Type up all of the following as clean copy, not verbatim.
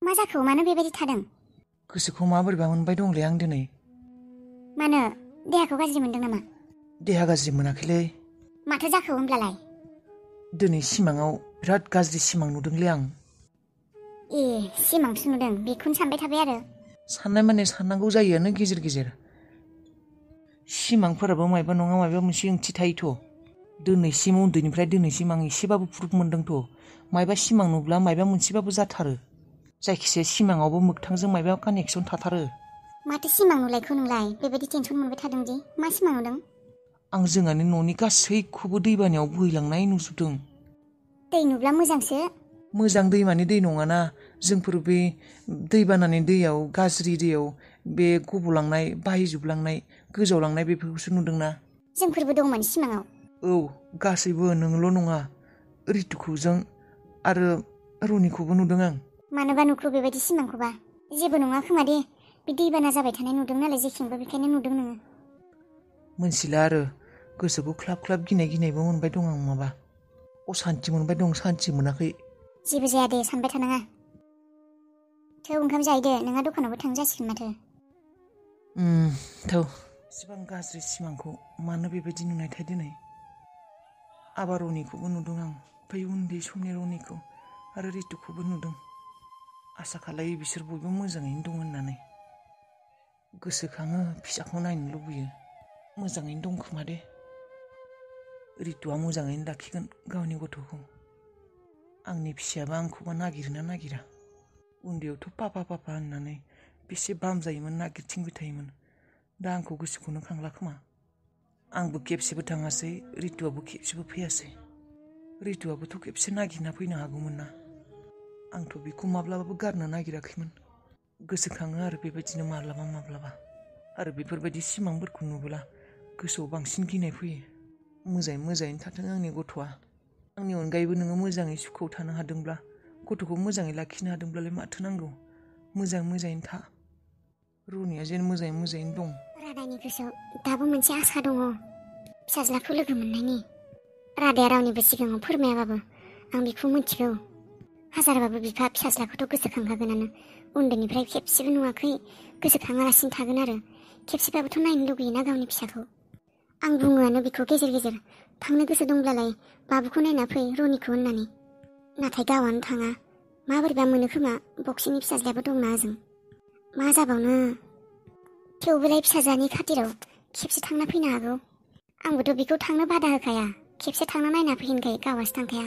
मा जाखो मानो बेबायदि थादों? गोसोखौ माबोरैबा मोनबाय दंलै आं दिनै। मानो देहाखौ गाज्रि मोनदों नामा? देहा गाज्रि मोनाखैलै। माथो जाखो होमब्लालाय? दिनै सिमाङाव बिराद गाज्रि सिमां नुदोंलै आं। ए सिमांसो नुदों बेखौनो सानबाय थाबाय आरो। साननाय माने साननांगौ जायोआनो गेजेर गेजेर। सिमांफोराबो मायबा नङा मायबा मोनसे ओंथि थायोथ'। दिनैसिम उन्दैनिफ्राय दिनैसिम आं एसेबाबो प्रुफ मोनदोंथ'। मायबा सिमां नुब्ला मायबा मोनसेबाबो जाथारो। जायखिजाया सिमाङावबो मोगथांजों मायबा कानेक्सन थाथारो। माथो सिमां नुलायखो नोंलाय? बेबायदि टेनसन मोनबाय थादोंदि मा सिमां नुदों? आं जोंहानि न'नि गासैखौबो दैबानायाव बोहैलांनाय नुजोबदों। दै नुब्ला मोजांसो। मोजां दैमानि दै नङाना, जोंफोर बे दैबानानि दैयाव गाज्रि दैयाव बे गब'लांनाय बाहैजोबलांनाय गोजावलांनाय बेफोरखौसो नुदोंना। जोंफोरबो दंमोन सिमाङाव। औ गासैबो नोंल' नङा, रितुखौजों आरो रनिखौबो नुदों आं। मानोबा नुखो बेबायदि सिमांखौबा? जेबो नङा खोमा दे, बे दैबाना जाबाय थानाय नुदों नालाय जेखेंबो बेखायनो नुदों नोङो। मोनथिला आरो गोसोखौ ख्लाब ख्लाब गिनाय गिनायबो मोनबाय दं आं माबा। असान्थि मोनबाय दं, सान्थि मोनाखै। जेबो जाया दे सानबाय थानाङा। थौ ओंखाम जाहैदो, नोंहा दखानावबो थांनो जासिगोन माथो। थौ। इसिबां गाज्रि सिमांखौ मानो बेबायदि नुनायथाय दिनै। आबा रनिखौबो नुदों आं, बै उन्दै समनि रनिखौ आरो रितुखौबो नुदों। आसा खालायो बिसोर बयबो मोजाङैनो दं होननानै। गोसोखाङो फिसाखौ नायनो लुबैयो। मोजाङैनो दं खोमा दे। रितुआ मोजाङैनो लाखिगोन गावनि गथ'खौ। आंनि फिसायाबा आंखौबा नागिरोना नागिरा? उन्दैयावथ' पापा पापा होननानै बेसे बामजायोमोन, नागिरथिंबाय थायोमोन। दा आंखौ गोसोखौनो खांला खोमा। आंबो खेबसेबो थाङासै, रितुआबो खेबसेबो फैयासै। रितुआबोथ' खेबसे नागिरना फैनो हागौमोन ना। आंथ' बेखौ माब्लाबाबो गारनो नागिराखैमोन। गोसोखाङो आरो बेबायदिनो माब्लाबा माब्लाबा। आरो बेफोरबायदि सिमांफोरखौ नुब्ला गोसोआव बांसिन गिनाय फैयो। मोजाङैनो थाथों आंनि गथ'आ। आंनि अनगायैबो नोङो मोजाङै सुखुआव थानो हादोंब्ला, गथ'खौ मोजाङै लाखिनो हादोंब्लालाय माथो नांगौ। मोजाङैनो था। रनिया जेन मोजाङैनो दं। रादानि गोसोआव दाबो मोनसे आसा दङ, फिसाज्लाखौ लोगो मोननायनि। रादाया रावनिबो सिगाङाव फोरमायाबाबो आं बेखौ मिथिगौ। हाजारबाबो बिफा फिसाज्लाखौथ' गोसोखांखागोनानो। उन्दैनिफ्राय खेबसेबो नुवाखै, गोसोखाङालासिनो थागोन आरो। खेबसेबाबोथ' नायनो लुगैयोना गावनि फिसाखौ। आं बुङोआनो बेखौ गेजेर गेजेर, थांनो गोसो दंब्लालाय बाबुखौ नायना फै रनिखौ होननानै। नाथाय गावआनो थाङा। माबोरैबा मोनो खोमा, बक्सिनि फिसाज्लायाबो दंना ओजों। मा जाबावनो। थेवबोलाय फिसाज्लानि खाथिराव खेबसे थांना फैनो हागौ। आंबोथ' बेखौ थांनो बादा होखाया। खेबसे थांना नायना फैनोखाय गावहासो थांखाया।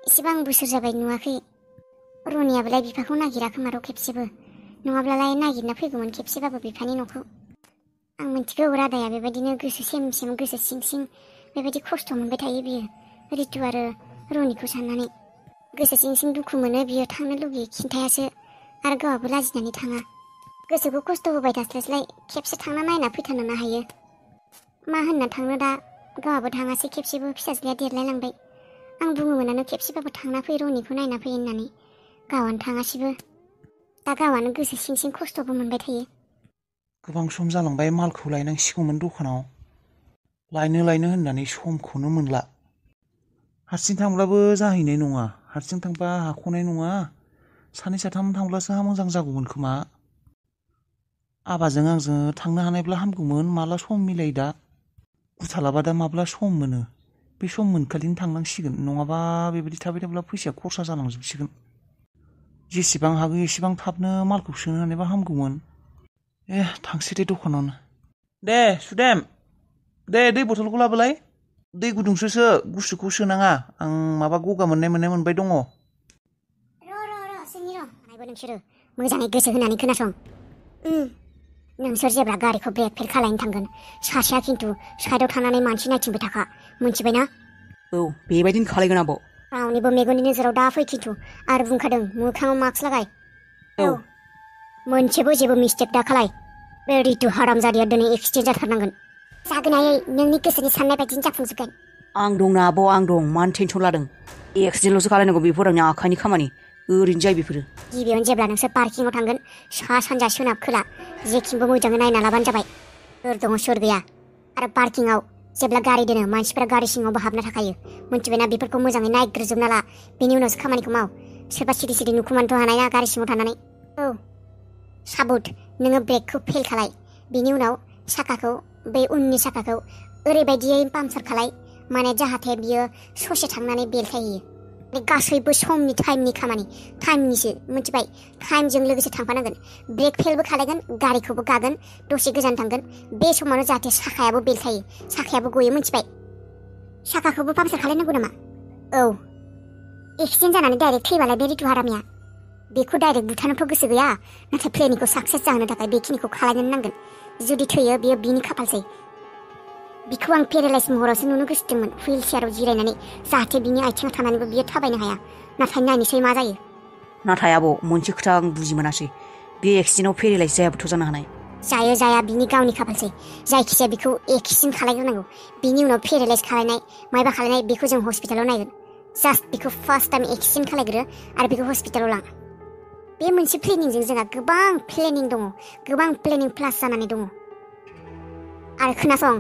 एसेबां बोसोर जाबाय नुवाखै। रनियाबोलाय बिफाखौ नागिरा खोमाथ' खेबसेबो। नङाब्लालाय नागिरना फैगौमोन खेबसेबाबो बिफानि न'खौ। आं मिथिगौ रादाया बेबायदिनो गोसो सेम सेम गोसो सिं सिं बेबायदि खस्थ' मोनबाय थायो बियो, रितु आरो रनिखौ साननानै। गोसो सिं सिं दुखु मोनो बियो, थांनो लुगैयो खिन्थायासो, आरो गावहाबो लाजिनानै थाङा। गोसोखौ खस्थ' होबाय थास्लायस्लाय खेबसे थांना नायना फैथारनोनो हायो। मा होनना थांनो दा, गावहाबो थाङासै खेबसेबो, फिसाज्लाया देरलायलांबाय। आं बुङोमोनानो खेबसेबाबो थांना फै रनिखौ नायना फै होननानै। गावआनो थाङासैबो। दा गावआनो गोसो सिं सिं खस्थ'बो मोनबाय थायो। गोबां सम जालांबाय, मालखौ लायनांसिगौमोन दखानाव। लायनो होननानै समखौनो मोनला। हारसिं थांब्लाबो जाहैनाय नङा, हारसिं थांबा हाख'नाय नङा। सानै साथाम थांब्लासो मोजां जागौमोन खोमा। आबाजों आंजों थांनो हानायब्ला हामगौमोन। माला सम मिलायो दा। गुथालाबा दा माब्ला सम मोनो। बे सम मोनखालिनो थांनांसिगोन, नङाबा बेबायदि थाबाय थाब्ला फैसाया खरसा जालांजोबसिगोन। जेसेबां हागौ एसेबां थाबनो मालखौ सोनो हानायबा हामगौमोन। थांसै दे दखानावनो। दे सुदेम, दे दै बथलखौ लाबोलाय। दै गुदुंसोसो, गुसुखौ सोनाङा। आं माबा गगा मोनबाय दङ। र' सोंनि र'। नायबो नोंसोरो मोजाङै गोसो होनानै खोनासं। नोंसोर जेब्ला गारिखौ ब्रेक फेल खालायनो थांगोन, सासेया खिन्थु साइडआव थानानै मानसि नायथिंबाय थाखा, मोनथिबायना? औ बेबायदिनो खालायगोन आब'। रावनिबो मेगननि नोजोराव दा फै खिन्थु, आरो बुंखादों मोखाङाव मास्क लागाय। औ। मोनसेबो जेबो मिस्टेक दा खालाय। बे रितु हारामजादिया दिनै एक्सिडेन्ट जाथारनांगोन। जागोन आयै, नोंनि गोसोनि साननाय बायदिनो जाफुंजोबगोन। आं दंना आब', आं दं। मानो टेनसन लादों? एक्सिडेन्टल'सो खालायनांगौ, बेफोर आंनि आखाइनि खामानि। ओरैनो जायो बेफोरो। गिबियावनो जेब्ला नोंसोर पार्किंआव थांगोन, सा सानजा सोनाब खोला जेखिंबो मोजाङै नायना लाबानो जाबाय। सोर दङ सोर गैया। आरो पार्किंआव जेब्ला गारि दोनो, मानसिफोरा गारि सिङावबो हाबना थाखायो। मोनथिबायना? बेफोरखौ मोजाङै नायग्रोजोबना ला, बेनि उनावसो खामानिखौ माव। सोरबा सिरि सिरि नुखुमानोथ' हानाय ना गारि सिङाव थानानै। औ साबुत नोङो ब्रेकखौ फेल खालाय, बिनि उनाव साखाखौ बे उननि साखाखौ ओरैबायदियै पामचार खालाय माने जाहाथे बियो ससे थांनानै बेलथायहैयो। गासैबो समनि टाइमनि खामानि, टाइमनिसो मिथिबाय। टाइमजों लोगोसे थांफानांगोन। ब्रेक फेलबो खालायगोन, गारिखौबो गागोन, दसे गोजान थांगोन। बे समावनो जाहाथे साखायाबो बेलथायो, साखायाबो गयो मिथिबाय। साखाखौबो पामचार खालायनांगौ नामा? औ एक्सिडेन्ट जानानै डाइरेक्ट थैबालाय बे रितु हारामिया बेखौ डाइरेक्ट बुथारनोथ' गोसो गैया, नाथाय प्लेनिंखौ साक्सेस जाहोनो थाखाय बेखिनिखौ खालायनो नांगोन। जुदि थैयो बेयो बिनि खाफालसै। बिखौ आं पेरालाइज महरावसो नुनो गोसो दंमोन, हुइल चेयाराव जिरायनानै, जाहाथे बिनि आथिङाव थानानैबो बियो थाबायनो हाया। नाथाय नायनोसै मा जायो। नाथाय आब' मोनसे खोथा आं बुजि मोनासै, बे एक्सिडेन्टआव पेरालाइज जायाबोथ' जानो हानाय। जायो जाया बिनि गावनि खाफालसै। जायखिजाया बिखौ एक्सिडेन्ट खालायग्रोनांगौ, बिनि उनाव पेरालाइज खालायनाय मायबा खालायनाय बेखौ जों हस्पिटालाव नायगोन। जास्ट बिखौ फार्स्ट टाइम एक्सिडेन्ट खालायग्रो आरो बेखौ हस्पिटालाव लां। बे मोनसे प्लेनिंजों जोंहा गोबां प्लेनिं दङ, गोबां प्लेनिं प्लास जानानै दङ। आरो खोनासं,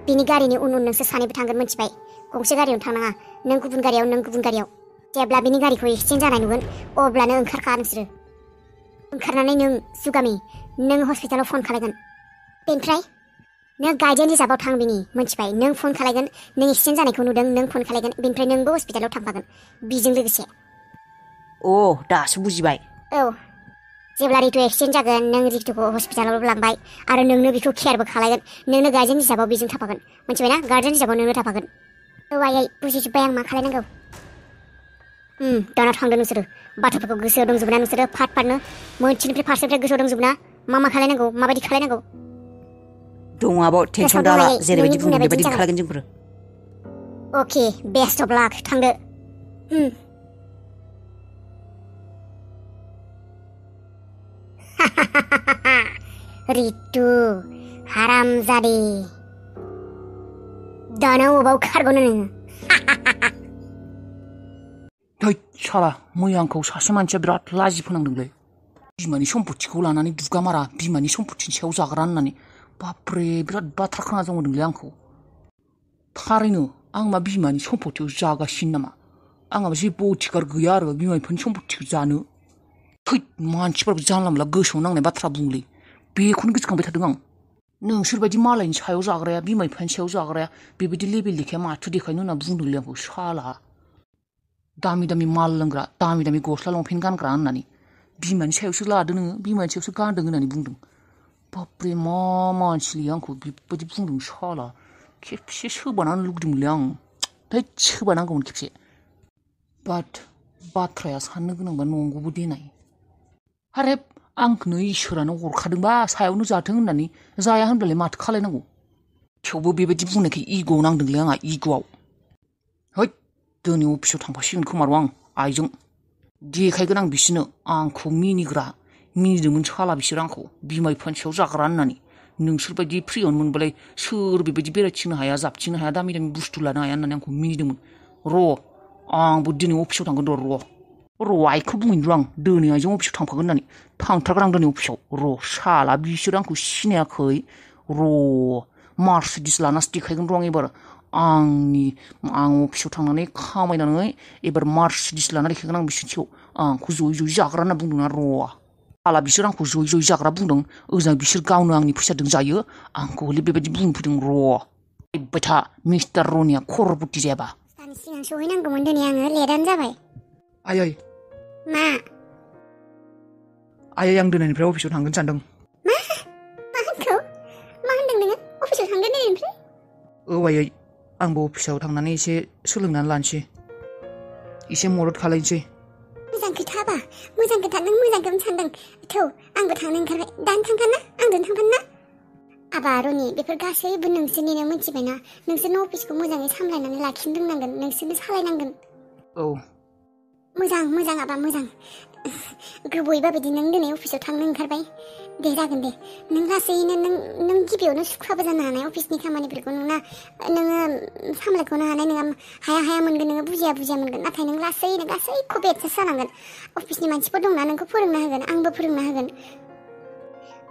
बिनि गारिनि उन उन नोंसोर सानैबो थांगोन मिथिबाय। गंसे गारियावनो थांनाङा, नों गुबुन गारियाव नों गुबुन गारियाव। जेब्ला बिनि गारिखौ एक्सिडेन्ट जानाय नुगोन अब्लानो ओंखारखा नोंसोरो। ओंखारनानै नों जुगामि नों हस्पिटालाव फन खालायगोन। बेनिफ्राय नों गार्डियान हिसाबाव थां बिनि मिथिबाय। नों फन खालायगोन, नों एक्सिडेन्ट जानायखौ नुदों, नों फन खालायगोन। बेनिफ्राय नोंबो हस्पिटालाव थांफागोन बिजों लोगोसे। अ दासो बुजिबाय। औ जेब्ला रितु एक्सिडेन्ट जागोन नों रितुखौ हस्पिटालाव लांबाय आरो नोंनो बेखौ केयारबो खालायगोन। नोंनो गार्डियान हिसाबाव बेजों थाफागोन मिथिबायना? गार्डियान हिसाबाव नोंनो थाफागोन। औ आयै बुजिजोब्बाय आं मा खालायनांगौ। दाना थांदो नोंसोरो। बाथ्राफोरखौ गोसोआव दंजोबो ना नोंसोरो? फाट फाटनो मोनसेनिफ्राय फारसेनिफ्राय गोसोआव दंजोबो ना? मा खालायनांगौ, माबायदि खालायनांगौ? दङ आब' टेनसन गोसोआव दं दाला, आयै, जेरैबायदि नोंनि बुंदों बुंनाय बेबायदि बायदिनो खालायगोन जोंफोरो। अके बेस्ट अफ लाक, थांदो। रितु हारामजादि, दाना अबाव खारग'नो नोङो? थै साला, मैया आंखौ सासे मानसिया बिराद लाजि फोनांदोंलै। बिमानि सम्पथिखौ लानानै दुगामारा, बिमानि सम्पथिनि सायाव जाग्रा होननानै। बाब्रे बिराद बाथ्रा खोनाजोंदोंलै आंखौ। थारैनो आं मा बिमानि सम्पथियाव जागासिनो नामा? आंहाबो जेबो अधिकार गैया आरो बिमा बिफानि सम्पथिखौ जानो। थै मानसिफ्राबो जानला मोनला गोसोआव नांनाय बाथ्रा बुंलै। बेखौनो गोसोखांबाय थादों आं। नोंसोरबायदि मालायनि सायाव जाग्राया, बिमा बिफानि सायाव जाग्राया बेबायदि लेबेल देखाया माथो देखायनो होनना बुंदोंलै आंखौ साला। दामि दामि माल लोंग्रा, दामि दामि गस्ला लंपेन्ट गानग्रा होननानै। बिमानि सायावसो लादों नोङो, बिमानि सायावसो गानदों होननानै बुंदों। बाब्रे मा मानसिलै आंखौ बेबायदि बुंदों साला। खेबसे सोबानानो लुगैदोंमोनलै आं। थैद सोबानांगौमोन खेबसे। बाट बाथ्राया साननो गोनांबा नंगौबो देनाय। हारेब आंखौनो इसोरानो हरखादोंबा सायावनो जाथों होननानै, जाया होनब्लालाय माथो खालायनांगौ? थेवबो बेबायदि बुंनायखाय इग'आव नांदोंलै आंहा, इग'आव। हैद दिनै अफिसाव थांफासिगोन खोमार' आं आइजों। देखायगोन आं बिसोरनो आंखौ मिनिग्रा। मिनिदोंमोन साला बिसोर आंखौ बिमा बिफानि सायाव जाग्रा होननानै। नोंसोरबायदि फ्रियावनो मोनबालाय सोर बेबायदि बेरायथिंनो हाया, जाबथिंनो हाया, दामि दामि बुस्थु लानो हाया होननानै आंखौ मिनिदोंमोन। र' आंबो दिनै अफिसाव थांगोन र' आइखौ बुंहैनो र' आं दिनै आइजों अफिसाव थांफागोन होननानै। थांथारगोन आं दिनै अफिसाव। र' साला बिसोर आंखौ सिनायाखै। र' मार्सिडिस लानासो देखायगोन र' आं एबार। आं अफिसाव थांनानै खामायनानै एबार मार्सिडिस लाना देखायगोन आं बिसोरनि सायाव। आंखौ जयै जयै जाग्रा होनना बुंदोंना र'। साला बिसोर आंखौ जयै जयै जाग्रा बुंदों, ओजों बिसोर गावनो आंनि फैसाजों जायो, आंखौ हले बेबायदि बुंफैदों र'। फैबाय था मिस्टार रनिया खर'पति जायाबा। दानि सिगां सहैनांगौमोन दिनै आङो, लेटआनो जाबाय। आयै मा? आयै आं दिनैनिफ्राय अफिसाव थांगोन सानदों। मा होनखौ? मा होनदों नोङो? अफिसाव थांगोन दिनैनिफ्राय? औ आयै, आंबो अफिसाव थांनानै एसे सोलोंनानै लानोसै, एसे मदद खालायनोसै। मोजां खोथाबा, मोजां खोथा, नों मोजांखौनो सानदों। थौ आंबो थांनो ओंखारबाय। दानो थांखाना? आंजों थांफानो ना? आबा रनि, बेफोर गासैबो नोंसोरनिनो मिथिबायना? नोंसोरनो अफिसखौ मोजाङै सामलायनानै लाखिनो रोंनांगोन, नोंसोरनो सालायनांगोन। औ मोजां आबा मोजां। गोबावैबा बिदि नों दिनै अफिसाव थांनो ओंखारबाय। दे जागोन दे। नों लासैनो नों गिबियावनो सुखुवाबो जानो हानाय अफिसनि खामानिफोरखौ। नोङो सामलायख'नो हानाय नङा, हाया मोनगोन, नोङो बुजिया मोनगोन। नाथाय नों लासैनो गासैखौबो एडजास्ट जानांगोन। अफिसनि मानसिफोर दंना, नोंखौ फोरोंना होगोन, आंबो फोरोंना होगोन।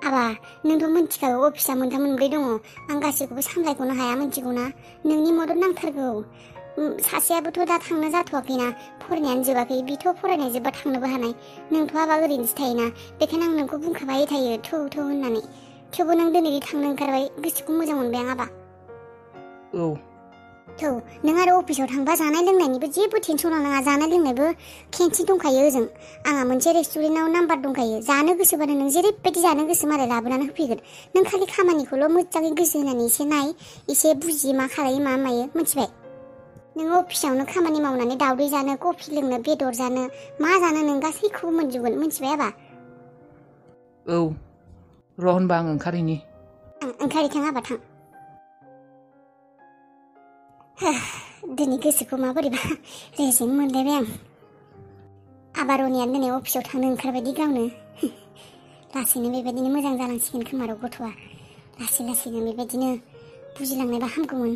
आबा नोंथ' मिथिखागौ अफिसा 3 मोनब्रै दङ, आं गासैखौबो सामलायख'नो हाया मिथिगौ ना? नोंनि मदद नांथारगौ। सासेयाबोथ' दा थांनो जाथ'वाखैना फरायनायानो जोबाखै बिथ' फरायनाय जोबबा थांनोबो हानाय नोंथ' आबा ओरैनोसो थायोना बेखायनो आं नोंखौ बुंखाबाय थायो थौ थौ होननानै थेवबो नों दिनै थांनो ओंखारबाय गोसोखौ मोजां मोनबाय आं आबा औ थौ नों आरो अफिसाव थांबा जानाय लोंनायनिबो जेबो टेनसन नाङा जानाय लोंनायबो केन्टिन दंखायो ओजों आंहा मोनसे रेस्टुरेन्टाव नाम्बार दंखायो जानो गोसोबानो नों जेरैबायदि जानो गोसो मालाय लाबोनानै होफैगोन नों खालि खामानिखौल' मोजाङै गोसो होनानै एसे नाय एसे बुजि मा खालायो मा मायो मिथिबाय नों अफिसावनो खामानि मावनानै दावदै जानो कफि लोंनो बेदर जानो मा जानो नों गासैखौबो मोनजोबगोन मिथिबाय आबा औ र' होनबा आं ओंखारैनि ओंखारहैथां आबा थां दिनै गोसोखौ माबोरैबा रेजें मोनलायबाय आं आबा रनिया दिनै अफिसाव थांनो ओंखारबायदि गावनो लासैनो बेबायदिनो मोजां जालांसिगोन खोमा र' गथ'आ लासै लासैनो बेबायदिनो बुजिलांनायबा हामगौमोन